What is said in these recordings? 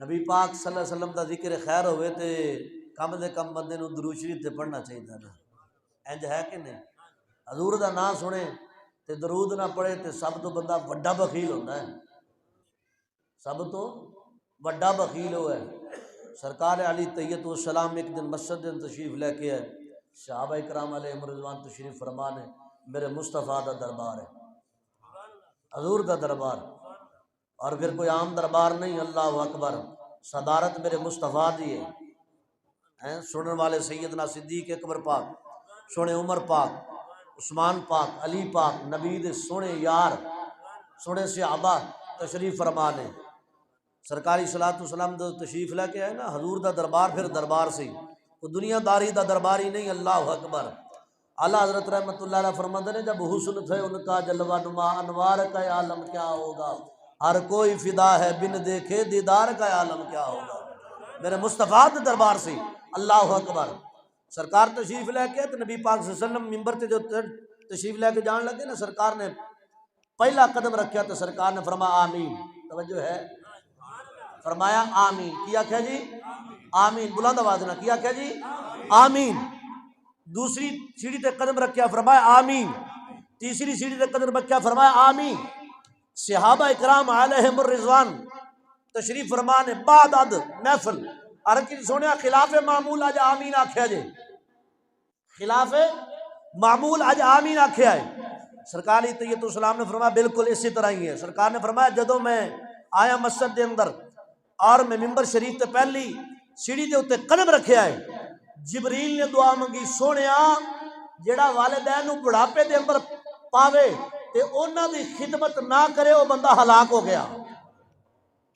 نبی پاک صلی اللہ علیہ وسلم دا ذکر خیر ہوئے تے کم دے کم بندے نو درود شریف تے پڑھنا چاہیے نا، انج ہے کہ نہیں؟ حضور دا نام سنے تے درود نہ پڑھے تے سب تو بندہ وڈا بخیل ہوتا ہے، سب تو وڈا بخیل ہوا ہے۔ سرکار علی طیت والسلام ایک دن مسجد میں تشریف لے کے آئے، صحابہ کرام علیہم رضوان تشریف فرمان ہے، میرے مصطفیٰ دا دربار ہے، حضور دا دربار، اور پھر کوئی عام دربار نہیں، اللہ اکبر، صدارت میرے مصطفیٰ دی ہے، سنن والے سیدنا صدیق اکبر پاک، سونے عمر پاک، عثمان پاک، علی پاک، نبی دے سونے یار، سونے صحابہ تشریف فرمان ہے۔ سرکاری صلاۃ والسلام دو تشریف لے کے آئے نا، حضور دا دربار پھر دربار سے وہ دنیا داری دا دربار ہی نہیں، اللہ اکبر۔ اعلیٰ حضرت رحمۃ اللہ علیہ فرماتے ہیں جب حسن تھے ان کا جلوہ نما، انوار کا عالم کیا ہوگا، ہر کوئی فدا ہے بن دیکھے دیدار کا عالم کیا ہوگا۔ میرے مصطفیٰ دے دربار سے، اللہ اکبر۔ سرکار تشریف لے کے تو نبی پاک صلی اللہ علیہ وسلم ممبر تے جو تشریف لے کے جان لگے نا، سرکار نے پہلا قدم رکھا تو سرکار نے فرمایا آمین، توجہ ہے، فرمایا آمین، کیا کیا جی؟ آمین، بلند آواز نہ کیا کیا جی؟ آمین۔ دوسری سیڑھی تے قدم رکھیا، فرمایا آمین۔ تیسری سیڑھی تے قدم رکھیا، فرمایا آمین۔ صحابہ اکرام علیہم الرضوان تشریف فرمان بعد عد محفل ارکی سونے خلاف معمول اج آمین آکھیا جے، خلاف معمول اج آمین آکھیا ہے۔ سرکار طیت السلام نے فرمایا بالکل اسی طرح ہی ہے۔ سرکار نے فرمایا جدوں میں آیا مسجد دے اندر اور میں ممبر شریف تے پہلی سیڑھی دے اوتے قدم رکھیا ہے، جبریل نے دعا منگی، سونیا جیڑا والدین نو بڑھاپے دے اندر پاوے تے انہاں دی خدمت نہ کرے، وہ بندہ ہلاک ہو گیا،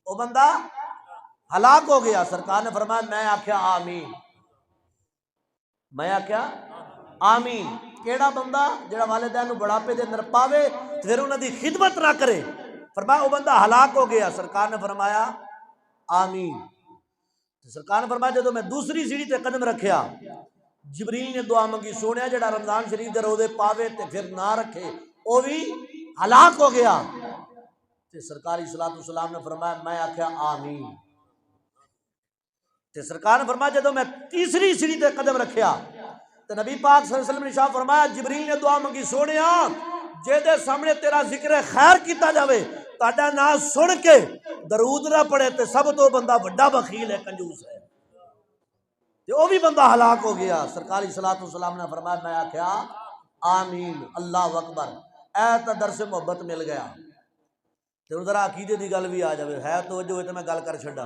وہ بندہ ہلاک ہو گیا۔ سرکار نے فرمایا میں آکھیا آمین، میں آکھیا آمین۔ کیڑا بندہ جیڑا والدین نو بڑھاپے دے اندر پاوے پھر انہاں دی خدمت نہ کرے، فرمایا وہ بندہ ہلاک ہو گیا۔ سرکار نے فرمایا آمین۔ سرکار نے فرمایا جدوں میں دوسری سیڑھی تے قدم رکھیا، جبریل نے دعا منگی، سونیا جڑا رمضان شریف دے روزے پاوے تے پھر نہ رکھے وہ بھی ہلاک ہو گیا۔ تے سرکاری صلاۃ والسلام نے فرمایا میں آکھیا آمین۔ تے سرکار نے فرمایا جدوں میں تیسری سیڑھی تے قدم رکھیا تے نبی پاک صلی اللہ علیہ وسلم نے ارشاد فرمایا، جبریل نے دعا منگی، سونیا جے دے سامنے تیرا ذکر خیر کیتا جاوے، تہاڈا نام سن کے درود نہ پڑھے تے سب تو بندہ بڑا بخیل ہے، کنجوس ہے، تے وہ بھی بندہ ہلاک ہو گیا۔ سرکاری صلاۃ والسلام نے فرمایا میں آکھیا آمین، اللہ اکبر۔ اے تا درس محبت مل گیا۔ تے ذرا عقیدے دی گل بھی آ جاوے، ہے توجہ ہوئے تے میں گل کر چھڈا،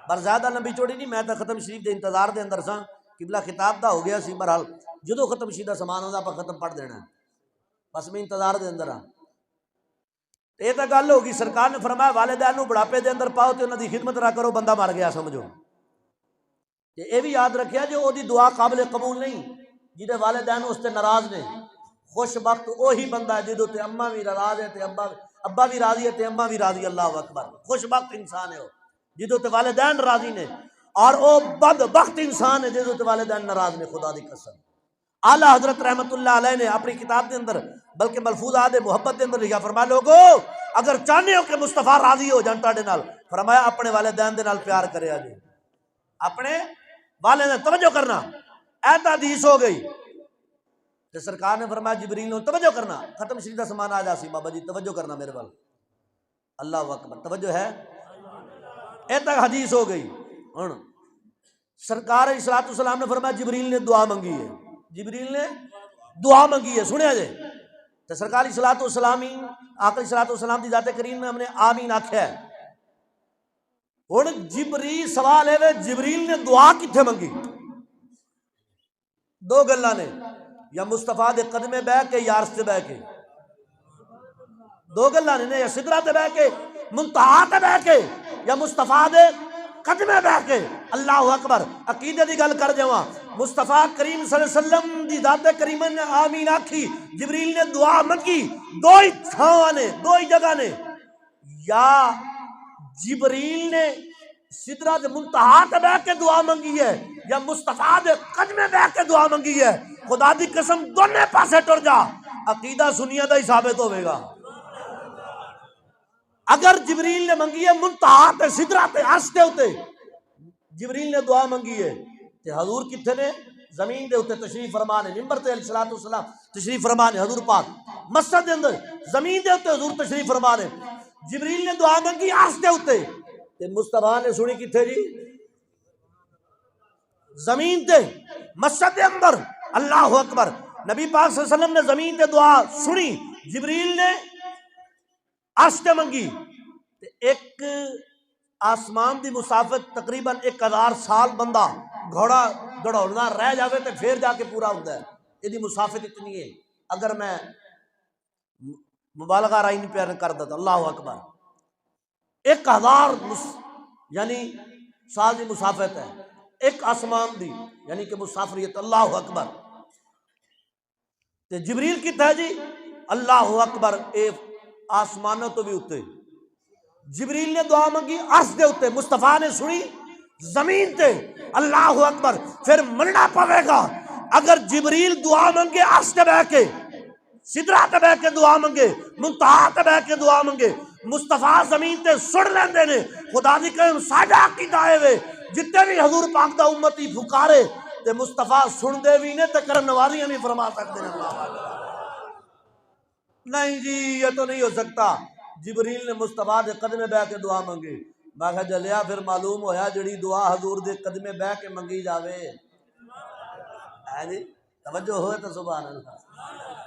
پر زیادہ لمبی چوڑی نہیں، میں تا ختم شریف دے انتظار دے اندر ساں، قبلہ خطاب دا ہو گیا سی، بہرحال جدو ختم شیدہ سامان ہوندا پر ختم پڑھ دینا ہے، بس میں انتظار دے اندر ہاں۔ یہ تو گل ہوگی، سرکار نے فرمایا والدین نو بڑھاپے دے اندر پاؤ تے انہاں دی خدمت نہ کرو، بندہ مر گیا سمجھو۔ یہ بھی یاد رکھیا جو وہ دی دعا قابل قبول نہیں، جہدے والدین اس تے ناراض نے۔ خوش بخت وہی بندہ ہے جدو تے اماں بھی ناراض ہے تے ابا بھی راضی ہے تے اماں بھی راضی، اللہ اکبر۔ خوش بخت انسان ہے وہ جدو تے والدین راضی نے، اور وہ بد بخت انسان ہے جدو تے والدین ناراض نے، خدا دی قسم۔ اعلیٰ حضرت رحمت اللہ علیہ نے اپنی کتاب دے اندر بلکہ ملفوظات محبت دے اندر لکھا، فرمایا لوگو اگر چاہنے ہو کہ مصطفیٰ راضی ہو جان تاڑے نال، فرمایا اپنے والدین دے نال پیار کرے آجے، اپنے والدین توجہ کرنا، ایت حدیث ہو گئی۔ تو سرکار نے فرمایا جبریل نے توجہ کرنا، ختم شریف دا سامان آ جاسی بابا جی، توجہ کرنا میرے وال، اللہ اکبر، توجہ ہے، ایت حدیث ہو گئی۔ ہن سرکار علیہ الصلوۃ والسلام نے فرمایا جبریل نے دعا منگی ہے، جبریل نے دعا منگی ہے، سنیا جے۔ تو سرکار علیہ الصلوۃ والسلام آقا علیہ الصلوۃ والسلام دی ذات کریم میں ہم نے آمین آکھیا ہے۔ ہن جبریل سوال ہے جبریل نے دعا کتھے منگی؟ دو گلاں نے، یا مصطفیٰ دے قدمے بہ کے یا عرش تے بہ کے، دو گلاں نے، یا سدرہ تے بہ کے، منتہا تے بہ کے، یا مصطفیٰ دے قدمے بہ کے، اللہ اکبر۔ عقیدے دی گل کر جاواں، مصطفیٰ کریم صلی اللہ علیہ وسلم دی ذات کریمہ نے آمین آکھی، جبریل نے دعا منگی، دو ہی تھاواں نے، دو ہی جگہ نے، یا جبریل نے سدرہ دے منتہا تے بہ کے دعا منگی ہے، یا مصطفیٰ دے قدمے بہ کے دعا منگی ہے، خدا دی قسم دونے پاسے ٹر جا، عقیدہ سنیہ دا ہی ثابت ہوئے گا، اگر جبریل نے منگی ہے منتہا تے سدرات عرش دے اوتے، جبریل نے دعا منگی ہے تے حضور کتنے نے؟ زمین دے اوتے تشریف فرما نے، ممبر تے علیہ الصلوۃ والسلام تشریف فرما نے، حضور پاک مسجد دے اندر زمین دے اوتے حضور تشریف فرما نے، جبریل نے دعا منگی عرش دے اوتے تے مصطفیٰ نے سنی کتنے جی؟ زمین تے، مسجد دے اندر۔ اللہ اکبر۔ نبی پاک صلی اللہ علیہ وسلم نے زمین تے دعا سنی، جبریل نے عرش تے منگی تے ایک آسمان دی مسافت تقریباً 1000 سال بندہ گھوڑا دوڑنا رہ جاوے تے پھر جا کے پورا ہوتا ہے، یہ دی مسافت اتنی ہے۔ اگر میں مبالغہ رائی نہیں پیار کر دیتا، اللہ اکبر، 1000 یعنی سال دی مسافت ہے ایک آسمان دی، یعنی کہ مسافریت، اللہ اکبر۔ تے جبریل کتا ہے جی؟ اللہ اکبر، اے آسمانوں تو بھی اتے جبریل نے دعا منگی عرش دے اتے، مصطفیٰ نے سنی زمین تے، اللہ اکبر۔ پھر مننا پڑے گا، اگر جبریل دعا منگے عرش تے بیٹھ کے، سدرا تے بیٹھ کے دعا منگے، منتہا تے بیٹھ کے دعا منگے، مصطفیٰ زمین تے سن لیندے نے۔ خدا دی قسم ساڈا عقیدہ ہے جتنے بھی حضور پاک دا امتی پھکارے تے مصطفیٰ سن دے بھی نے تے کرم نوازیاں بھی فرما سکتے ہیں۔ نہیں جی یہ تو نہیں ہو سکتا، جبریل نے مصطفیٰ دے قدمے بہ کے دعا منگی۔ میں کہا جلیا پھر معلوم ہویا جڑی دعا حضور دے قدمے بہ کے منگی جاوے، ہے جی توجہ ہوئے تو سبحان اللہ،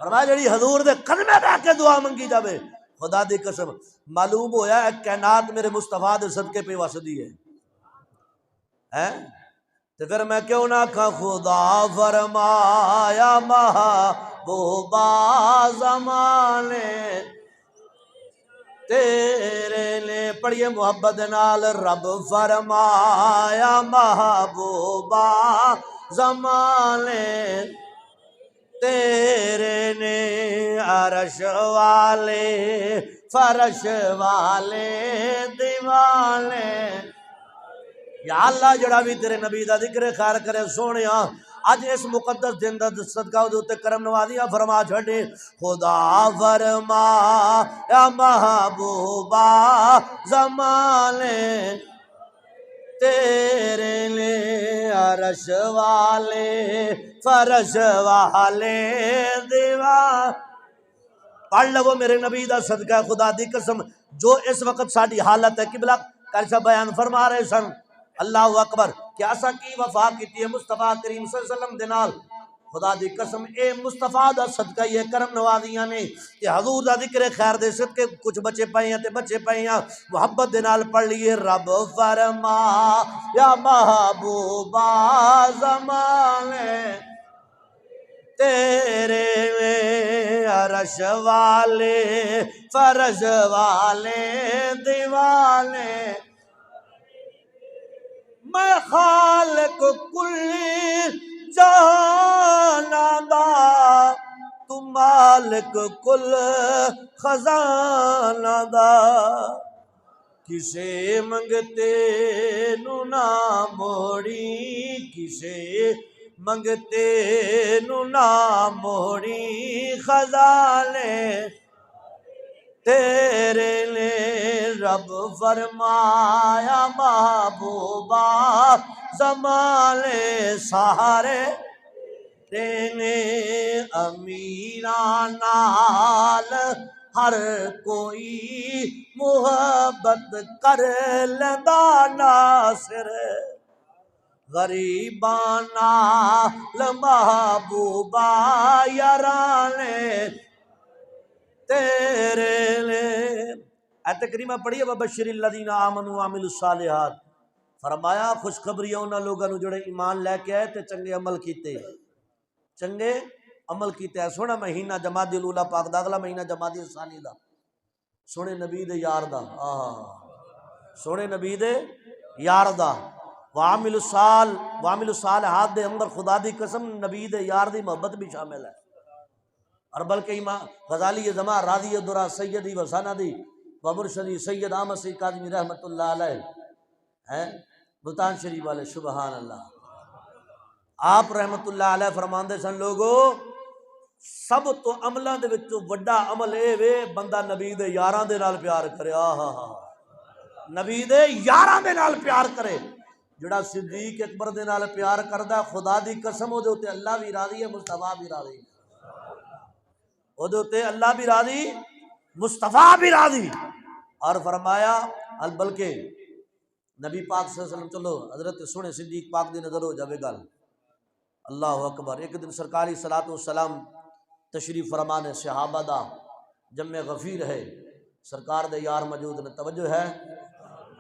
فرمایا جڑی حضور دے قدمے بہ کے دعا منگی جاوے، خدا دی قسم معلوم ہویا ہے کائنات میرے مصطفیٰ دے صدقے پہ وسدی ہے۔ تو پھر میں کیوں نہ کھا خدا فرمایا محبوبہ زمانے تیرے لے، پڑھیے محبت نال، رب فرمایا محبوبہ زمانے تیرے نے، عرش والے فرش والے دیوانے، یا اللہ جڑا بھی تیرے نبی دا ذکر خیر کرے سونیا اج اس مقدس دن دا صدقہ دے تے کرم نوازیاں فرما چھڑے۔ خدا فرما یا محبوبہ زمانے تیرے لے، عرش والے فرش والے دیوان، پڑھ لو میرے نبی دا صدقہ خدا دی قسم۔ جو اس وقت ساڈی حالت ہے قبلہ کرشا بیان فرما رہے سن، اللہ اکبر، کہ اسا کی وفا کیتی ہے مصطفیٰ کریم صلی اللہ علیہ وسلم دے نال، خدا دی قسم اے مصطفیٰ دا صدقہ یہ کرم نوازیاں نے کہ حضور دا ذکر خیر دے صدقے کچھ بچے پئے ہیں تے بچے پئے ہیں، محبت دے نال پڑھ لیے، رب فرما یا محبوبہ زمانے تیرے میں، عرش والے فرش والے دیوانے، میں خالق کل جہانا دا، تو مالک کل خزانہ دا، کسے منگتے نو نہ موڑی، کسے منگتے نو نہ موڑی، خزانے تیرے لے، رب فرمایا محبوبہ زمانے سارے تینے، امیران نال ہر کوئی محبت کر لیندا ناصر، غریباں نال محبوبہ یارانے تیرے لے۔ آیت کریمہ پڑھیے، وبشر الذین آمنوا وعملوا الصالحات، فرمایا خوشخبری انہاں لوگاں نوں جڑے ایمان لے کے آئے تے چنگے عمل کیتے، چنگے عمل کیتے ہے۔ سونا مہینہ جمادی الاولیٰ پاک دا، اگلا مہینہ جمادی الثانی دا، سونے نبی دے یار دا، سونے نبی دے یار دا، وعملوا الصالحات دے اندر خدا دی قسم نبی دے یار دی محبت بھی شامل ہے، اور بلکہ امام غزالی زمان راضی درا سیدی و سندی و مرشدی سید احمد سید کاظمی رحمت اللہ علیہ ملتان شریف والے، سبحان اللہ، آپ رحمت اللہ علیہ فرماندے سن لوگو سب تو عملاں دے وچوں وڈا عمل اے وے بندہ نبی دے یاراں دے نال پیار کرے نبی دے یاراں دے نال پیار کرے جڑا صدیق اکبر دے نال پیار کردا خدا دی قسم او دے اوتے اللہ بھی راضی ہے مصطفیٰ بھی راضی او دے اوتے اللہ بھی راضی مصطفیٰ بھی راضی اور فرمایا بلکہ نبی پاک صلی اللہ علیہ وسلم چلو حضرت سونے صدیق پاک دی نظر ہو جاوے گل اللہ اکبر ایک دن سرکاری صلاۃ والسلام تشریف فرمان صحابہ دا جمع غفیر ہے سرکار دے یار موجود نے توجہ ہے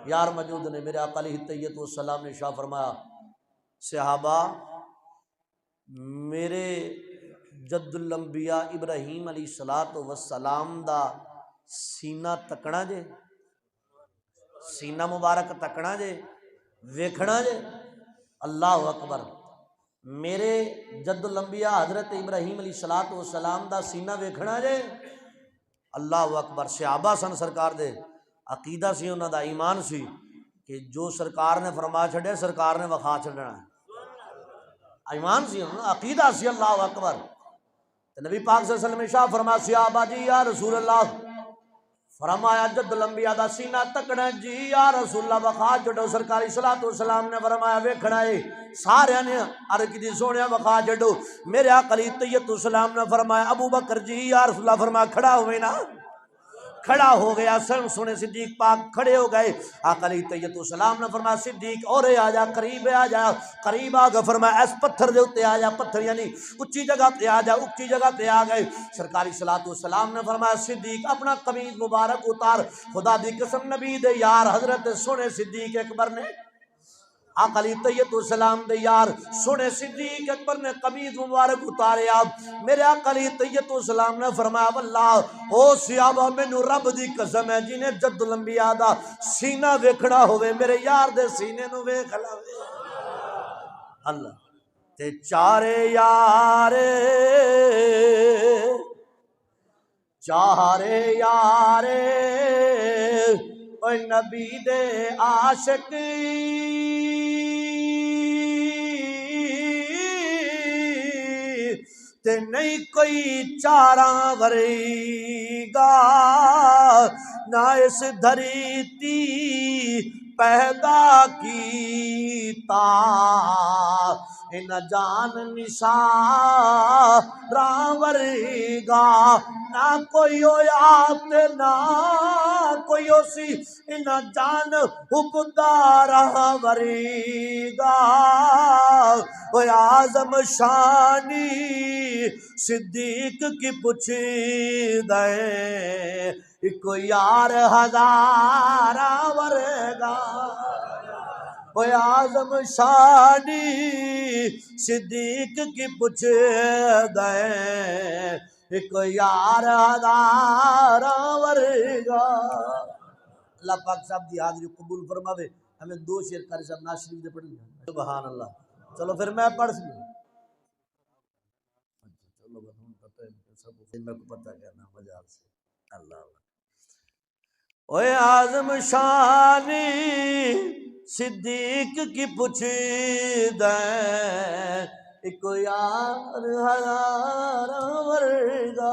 یار موجود نے میرے آقا علیہ الصلوۃ والسلام نے شاہ فرمایا صحابہ میرے جد الانبیاء ابراہیم علیہ الصلوۃ والسلام دا سینہ تکنا جے سینہ مبارک تکنا جے ویکھنا جے اللہ اکبر میرے جد الانبیاء حضرت ابراہیم علیہ الصلوۃ والسلام دا سینہ ویکھنا جے اللہ اکبر صحابہ سن سرکار دے عقیدہ سی انہاں دا ایمان سی کہ جو سرکار نے فرما چھڑے سرکار نے وکھا چھڑنا ہے ایمان سی انہاں عقیدہ سی اللہ اکبر نبی پاک صلی اللہ علیہ وسلم شاہ فرما صحابہ جی یا رسول اللہ فرمایا جد الانبیاء دا سینہ تکنا جی یا رسول اللہ وخا چھڈو سرکاری صلاۃ والسلام نے فرمایا ویکھنا ہے سارے نے عرض کی سونیا وخا چھڈو میرے آقا علیہ السلام نے فرمایا ابو بکر جی یا رسول اللہ فرمایا کھڑا ہوئے نا کھڑا ہو گیا سونے صدیق پاک کھڑے ہو گئے آقا علیہ السلام نے فرمایا صدیق اور آ جا قریب آ جا قریب آ گئے فرمایا اس پتھر دے اوتے آ جا پتھر یعنی اونچی جگہ پہ آ جا اونچی جگہ پہ آ گئے سرکاری صلاۃ والسلام نے فرمایا صدیق اپنا قمیض مبارک اتار خدا دی قسم نبی دے یار حضرت سونے صدیق اکبر نے آقا علیہ السلام دے یار سونے صدیق اکبر نے قمیض مبارک اتارے آپ میرے آقا علیہ السلام نے فرمایا واللہ او صحابہ مینوں رب دی قسم ہے جنہیں جد الانبیاء دا سینہ ویکھنا ہوئے میرے یار دے سینے نو ویکھ لے اللہ تے چارے یارے اوے نبی دے عاشق تے نہیں کوئی چاراں ورے گا نہ اس دھرتی پیدا کیتا ان جان نثاراں ورے گا نہ کوئی ہویا تے نہ کوئی اسی ان جان حکمداراں ورے گا وہ اعظم شانی صدیق کی پوچھ دے ایک یار ہزارہ ورگا وہ اعظم شانی صدیق کی پوچھ دے ایک یار ہزارہ ورگا اللہ پاک صاحب دی حاضری قبول فرماوے ہمیں دو شعر قاری صاحب ناز شریف دے پڑھیں سبحان اللہ چلو پھر میں پڑھ سکوں چلو سب میں کو پتہ کرنا مجال سے اللہ اوے اعظم شانی صدیق کی پوچھ دے ایک یار ہزارہ ورگا